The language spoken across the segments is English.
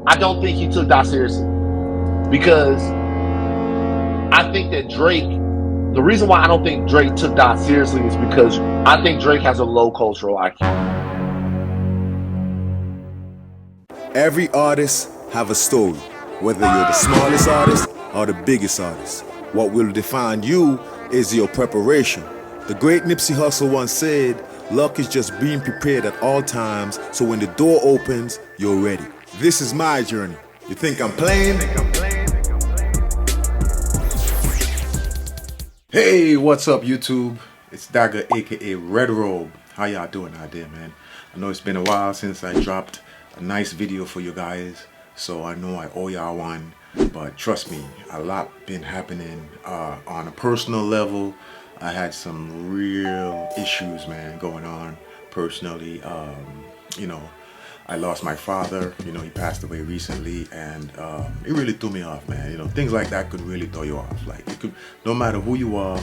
I don't think he took that seriously because I think that Drake, the reason why I don't think Drake took that seriously is because I think Drake has a low cultural IQ. Every artist have a story, whether you're the smallest artist or the biggest artist. What will define you is your preparation. The great Nipsey Hussle once said, luck is just being prepared at all times, so when the door opens, you're ready. This is my journey. You think I'm playing? Hey, what's up YouTube? It's Dagger aka Red Robe. How y'all doing out there, man? I know it's been a while since I dropped a nice video for you guys, so I know I owe y'all one, but trust me, a lot been happening on a personal level. I had some real issues, man, going on personally. You know, I lost my father, you know, he passed away recently, and it really threw me off, man. You know, things like that could really throw you off. Like, it could, no matter who you are,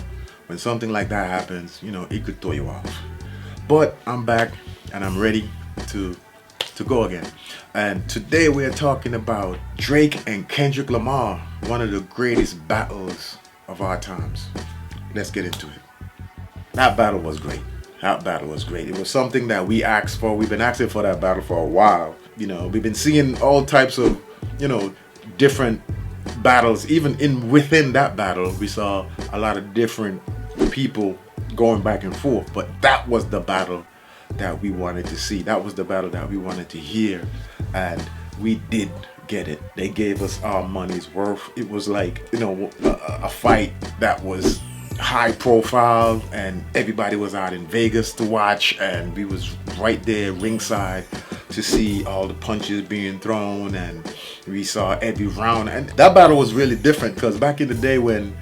when something like that happens, you know, it could throw you off. But I'm back and I'm ready to go again. And today we're talking about Drake and Kendrick Lamar, one of the greatest battles of our times. Let's get into it. That battle was great. That battle was great. It was something that we asked for. We've been asking for that battle for a while. You know, we've been seeing all types of, you know, different battles. Even within that battle, we saw a lot of different people going back and forth. But that was the battle that we wanted to see. That was the battle that we wanted to hear. And we did get it. They gave us our money's worth. It was like, you know, a fight that was high profile, and everybody was out in Vegas to watch, and we was right there ringside to see all the punches being thrown, and we saw every round. And that battle was really different because back in the day when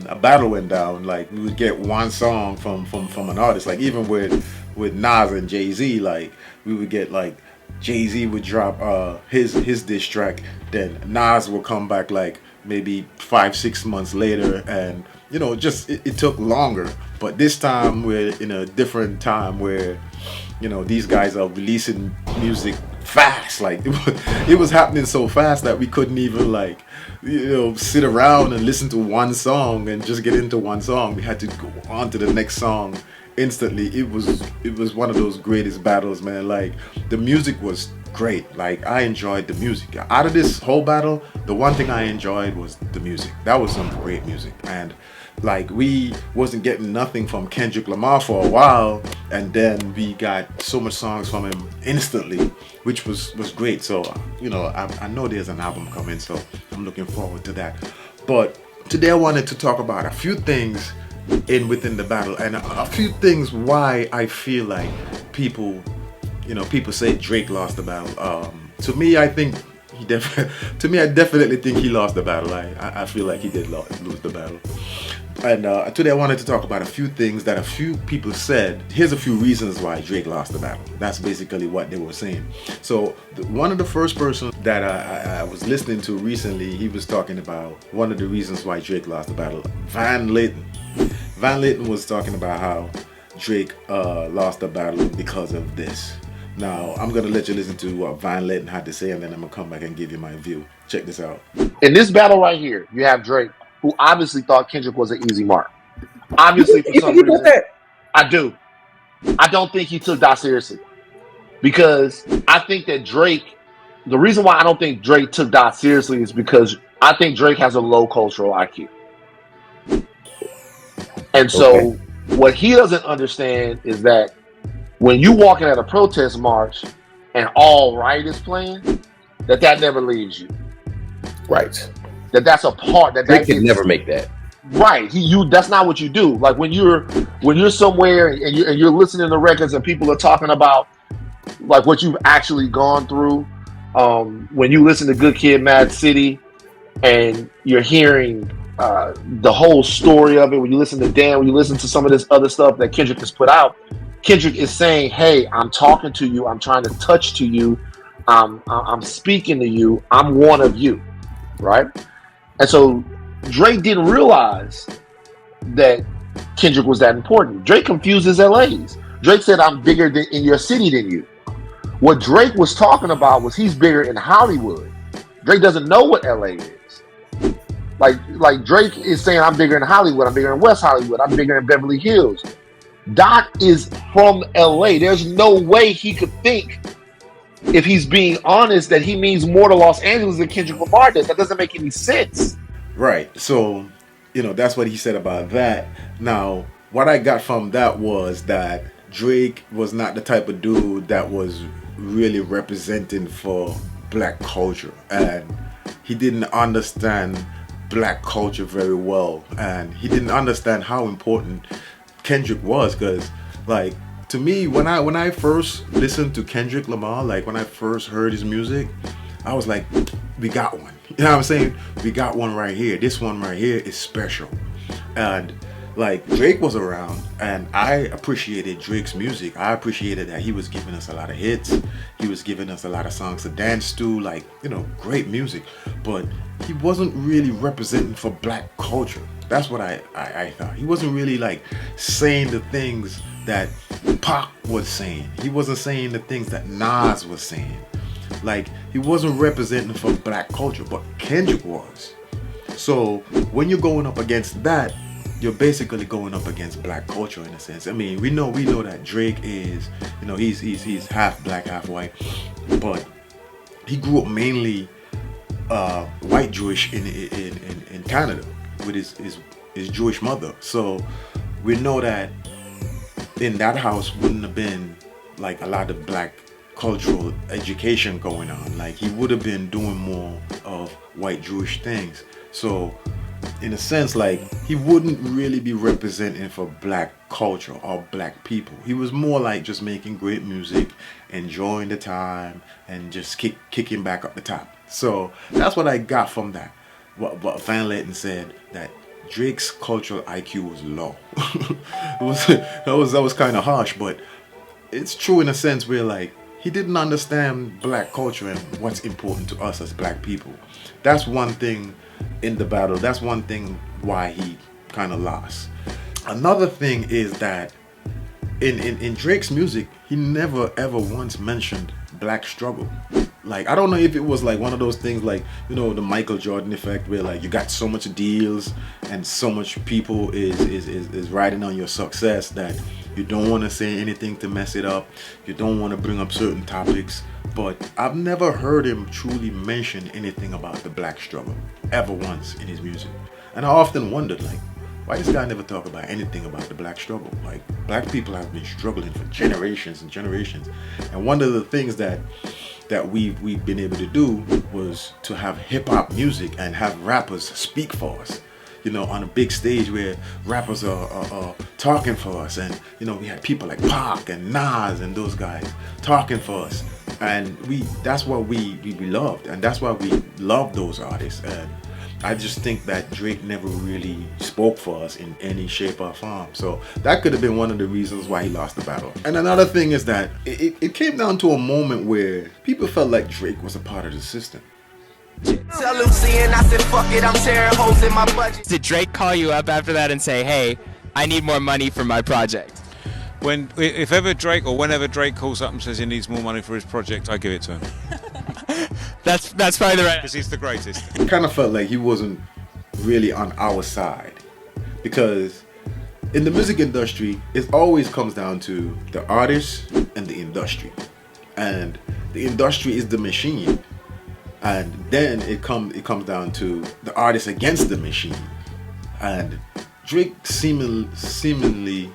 a battle went down, like, we would get one song from an artist. Like, even with Nas and Jay-Z, like, we would get, like, Jay-Z would drop his diss track, then Nas will come back like maybe 5-6 months later, and you know, just it took longer. But this time we're in a different time where, you know, these guys are releasing music fast. Like, it was happening so fast that we couldn't even, like, you know, sit around and listen to one song and just get into one song. We had to go on to the next song instantly. It was one of those greatest battles, man. Like, the music was great. Like, I enjoyed the music. Out of this whole battle, the one thing I enjoyed was the music. That was some great music. And like, we wasn't getting nothing from Kendrick Lamar for a while, and then we got so much songs from him instantly, which was great. So, you know, I know there's an album coming, so I'm looking forward to that. But today I wanted to talk about a few things within the battle, and a few things why I feel like people say Drake lost the battle. To me, I think I definitely think he lost the battle. I feel like he did lose the battle. And today I wanted to talk about a few things that a few people said. Here's a few reasons why Drake lost the battle. That's basically what they were saying. So one of the first person that I was listening to recently, he was talking about one of the reasons why Drake lost the battle. Van Layton was talking about how Drake lost the battle because of this. Now, I'm going to let you listen to what Van Layton had to say, and then I'm going to come back and give you my view. Check this out. In this battle right here, you have Drake, who obviously thought Kendrick was an easy mark. Obviously, for some reason, I do. I don't think he took that seriously because I think that Drake, the reason why I don't think Drake took that seriously is because I think Drake has a low cultural IQ. And so what he doesn't understand is that when you walking at a protest march and All Right is playing, that never leaves you. Right. That's a part that can never make that. Right. That's not what you do. Like, when you're somewhere and you're listening to records and people are talking about like what you've actually gone through. When you listen to Good Kid, Mad City, and you're hearing the whole story of it. When you listen to Dan, when you listen to some of this other stuff that Kendrick has put out, Kendrick is saying, "Hey, I'm talking to you. I'm trying to touch to you. I'm speaking to you. I'm one of you." Right? And so Drake didn't realize that Kendrick was that important. Drake confuses LAs. Drake said, "I'm bigger in your city than you." What Drake was talking about was he's bigger in Hollywood. Drake doesn't know what LA is. Like Drake is saying, I'm bigger in Hollywood, I'm bigger in West Hollywood, I'm bigger in Beverly Hills. Doc is from LA. There's no way he could think, if he's being honest, that he means more to Los Angeles than Kendrick Lamar does. That doesn't make any sense. Right. So, that's what he said about that. Now, what I got from that was that Drake was not the type of dude that was really representing for black culture, and he didn't understand black culture very well, and he didn't understand how important Kendrick was, because like, to me, when I first listened to Kendrick Lamar, like when I first heard his music, I was like, we got one. You know what I'm saying? We got one right here. This one right here is special. And like, Drake was around, and I appreciated Drake's music. I appreciated that he was giving us a lot of hits. He was giving us a lot of songs to dance to, like, great music. But he wasn't really representing for black culture. That's what I thought. He wasn't really like saying the things that Pac was saying. He wasn't saying the things that Nas was saying. Like, he wasn't representing for black culture, but Kendrick was. So when you're going up against that, you're basically going up against black culture in a sense. I mean, we know that Drake is, he's half black, half white, but he grew up mainly white Jewish in Canada with his Jewish mother. So we know that in that house wouldn't have been like a lot of black cultural education going on. Like, he would have been doing more of white Jewish things. So in a sense, like, he wouldn't really be representing for black culture or black people. He was more like just making great music, enjoying the time, and just kicking back up the top. So that's what I got from that. What Van Layton said, that Drake's cultural IQ was low. that was kind of harsh, but it's true in a sense where, like, he didn't understand black culture and what's important to us as black people. That's one thing in the battle. That's one thing why he kind of lost. Another thing is that in Drake's music, he never ever once mentioned black struggle. Like, I don't know if it was like one of those things like, the Michael Jordan effect, where like you got so much deals and so much people is riding on your success that you don't want to say anything to mess it up. You don't want to bring up certain topics. But I've never heard him truly mention anything about the black struggle ever once in his music. And I often wondered, like, why this guy never talk about anything about the black struggle? Like, black people have been struggling for generations and generations. And one of the things that we've been able to do was to have hip-hop music and have rappers speak for us. On a big stage where rappers are talking for us, and we had people like Pac and Nas and those guys talking for us, and that's what we loved, and that's why we love those artists. And I just think that Drake never really spoke for us in any shape or form. So that could have been one of the reasons why he lost the battle. And another thing is that it came down to a moment where people felt like Drake was a part of the system. Tell Lucy and I said, fuck it, I'm tearing holes in my budget. Did Drake call you up after that and say, hey, I need more money for my project? If ever Drake, or whenever Drake calls up and says he needs more money for his project, I give it to him. That's probably the right, because he's the greatest. It kind of felt like he wasn't really on our side, because in the music industry, it always comes down to the artist and the industry, and the industry is the machine. And then it comes down to the artist against the machine. And Drake seemingly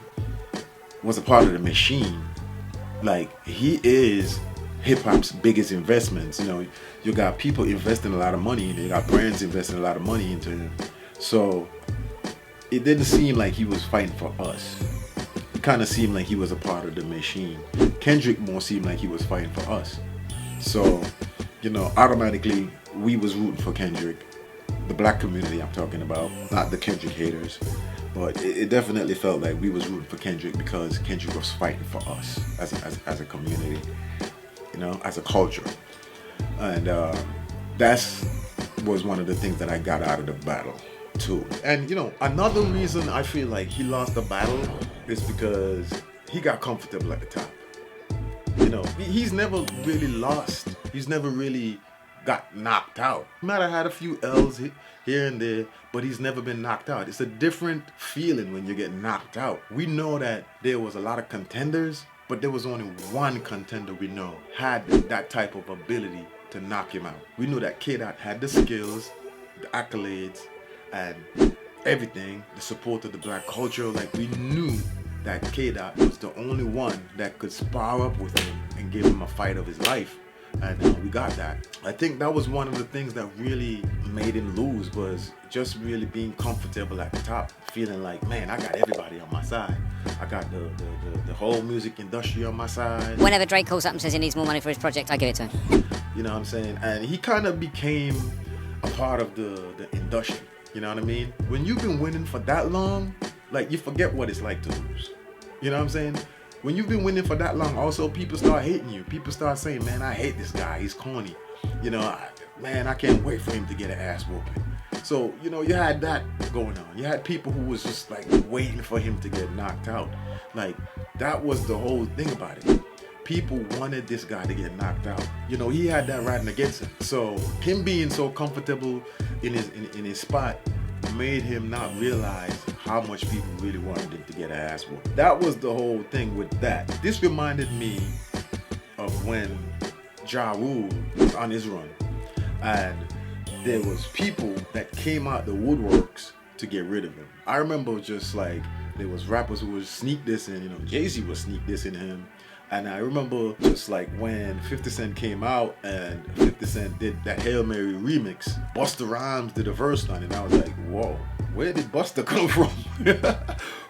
was a part of the machine. Like, he is hip-hop's biggest investments. You got people investing a lot of money, and you got brands investing a lot of money into him. So it didn't seem like he was fighting for us. It kind of seemed like he was a part of the machine. Kendrick more seemed like he was fighting for us. So automatically we was rooting for Kendrick, the black community I'm talking about, not the Kendrick haters. But it definitely felt like we was rooting for Kendrick because Kendrick was fighting for us as a community, as a culture. And that was one of the things that I got out of the battle too. And another reason I feel like he lost the battle is because he got comfortable at the top. he's never really lost. He's never really got knocked out. He might have had a few L's here and there, but he's never been knocked out. It's a different feeling when you get knocked out. We know that there was a lot of contenders, but there was only one contender we know had that type of ability to knock him out. We knew that K-Dot had the skills, the accolades, and everything, the support of the black culture. Like, we knew that K-Dot was the only one that could spar up with him and give him a fight of his life. And we got that. I think that was one of the things that really made him lose, was just really being comfortable at the top, feeling like, man, I got everybody on my side. I got the whole music industry on my side. Whenever Drake calls up and says he needs more money for his project, I give it to him. You know what I'm saying? And he kind of became a part of the industry. You know what I mean? When you've been winning for that long, like, you forget what it's like to lose. You know what I'm saying? When you've been winning for that long, also people start hating you. People start saying, man, I hate this guy. He's corny. Man, I can't wait for him to get an ass whooping. So, you had that going on. You had people who was just like waiting for him to get knocked out. Like, that was the whole thing about it. People wanted this guy to get knocked out. He had that riding against him. So him being so comfortable in his spot made him not realize how much people really wanted him to get an ass whooped. That was the whole thing with that. This reminded me of when Ja Rule was on his run, and there was people that came out the woodworks to get rid of him. I remember just like there was rappers who was sneak dissing, Jay-Z was sneak dissing him. And I remember just like when 50 Cent came out and 50 Cent did that Hail Mary remix, Busta Rhymes did a verse on it, and I was like, whoa, where did Busta come from?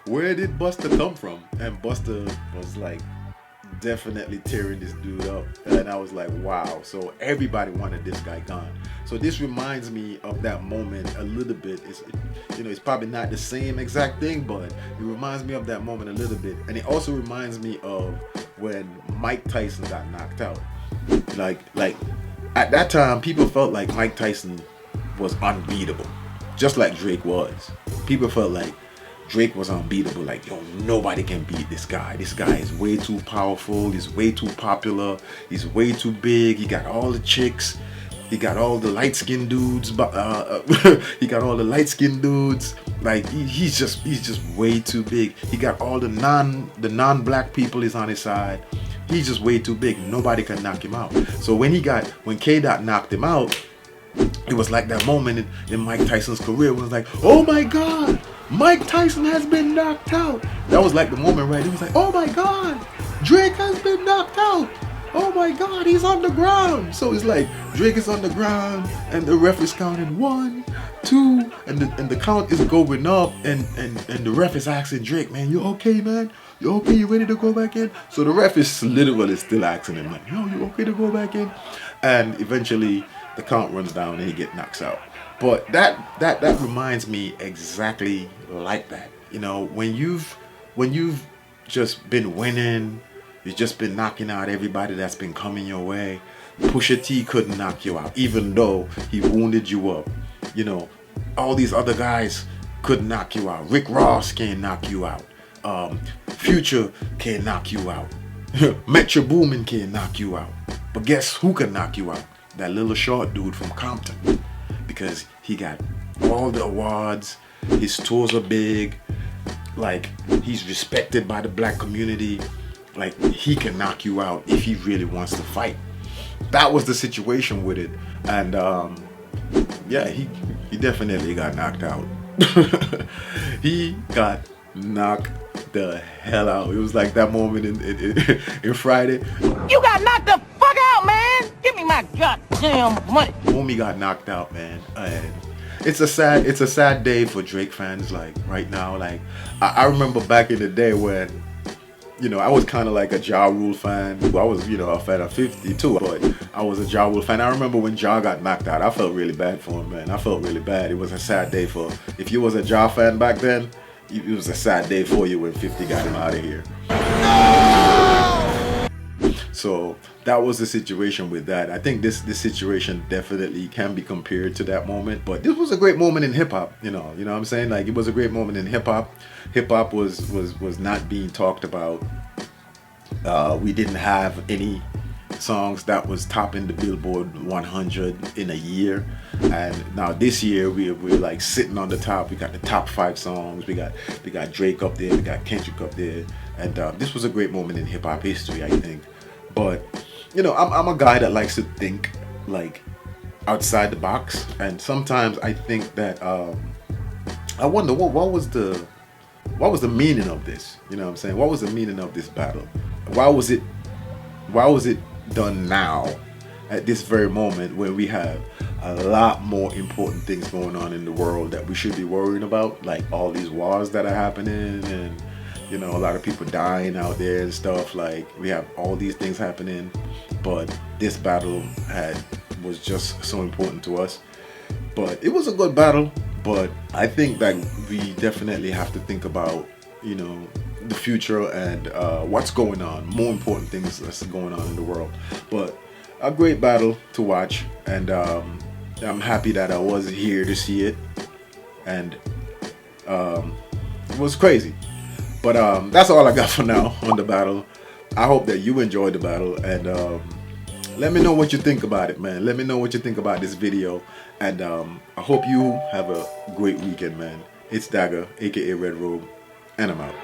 Where did Busta come from? And Busta was like definitely tearing this dude up. And I was like, wow. So everybody wanted this guy gone. So this reminds me of that moment a little bit. It's probably not the same exact thing, but it reminds me of that moment a little bit. And it also reminds me of when Mike Tyson got knocked out. Like at that time, people felt like Mike Tyson was unbeatable, just like Drake was. People felt like Drake was unbeatable. Like, yo, nobody can beat this guy. This guy is way too powerful. He's way too popular. He's way too big. He got all the chicks. He got all the light-skinned dudes. He got all the light-skinned dudes. Like, he's just way too big. He got all the non-black people is on his side. He's just way too big. Nobody can knock him out. So when K-Dot knocked him out, it was like that moment in Mike Tyson's career when it was like, oh my God, Mike Tyson has been knocked out. That was like the moment, right? It was like, oh my God, Drake has been knocked out. Oh my God, he's on the ground. So it's like Drake is on the ground and the ref is counting 1, 2, and the count is going up, and the ref is asking Drake, man, you okay, man? You okay? You ready to go back in? So the ref is literally still asking him, like, yo, you okay to go back in? And eventually the count runs down and he gets knocked out. But that reminds me exactly like that. When you've just been winning, you've just been knocking out everybody that's been coming your way. Pusha T couldn't knock you out, even though he wounded you up. All these other guys couldn't knock you out. Rick Ross can't knock you out. Future can't knock you out. Metro Boomin can't knock you out. But guess who can knock you out? That little short dude from Compton. Because he got all the awards, his tours are big, like, he's respected by the black community. Like, he can knock you out if he really wants to fight. That was the situation with it. And yeah, he definitely got knocked out. He got knocked the hell out. It was like that moment in Friday. You got knocked the fuck out, man. Give me my goddamn money. Homie got knocked out, man. And it's a sad day for Drake fans. Like right now, like I remember back in the day when, I was kind of like a Ja Rule fan. I was, a fan of 50 too, but I was a Ja Rule fan. I remember when Ja got knocked out. I felt really bad for him, man. I felt really bad. It was a sad day if you was a Ja fan back then, it was a sad day for you when 50 got him out of here. So that was the situation with that. I think this situation definitely can be compared to that moment. But this was a great moment in hip hop. You know what I'm saying? Like, it was a great moment in hip hop. Hip hop was not being talked about We didn't have any songs that was topping the Billboard 100 in a year, and now this year we're like sitting on the top. We got the top 5 songs. We got Drake up there. We got Kendrick up there, and this was a great moment in hip hop history, I think. But you know, I'm a guy that likes to think like outside the box, and sometimes I think that I wonder what was the meaning of this. You know what I'm saying? What was the meaning of this battle? Why was it done now at this very moment when we have a lot more important things going on in the world that we should be worrying about, like all these wars that are happening, and you know, a lot of people dying out there and stuff. Like, we have all these things happening, but this battle was just so important to us. But it was a good battle. But I think that we definitely have to think about, you know, the future and what's going on, more important things that's going on in the world. But a great battle to watch, and I'm happy that I was here to see it, and it was crazy. But that's all I got for now on the battle. I hope that you enjoyed the battle, and let me know what you think about it, man. Let me know what you think about this video, and I hope you have a great weekend, man. It's Dagger, aka Red Robe, and I'm out.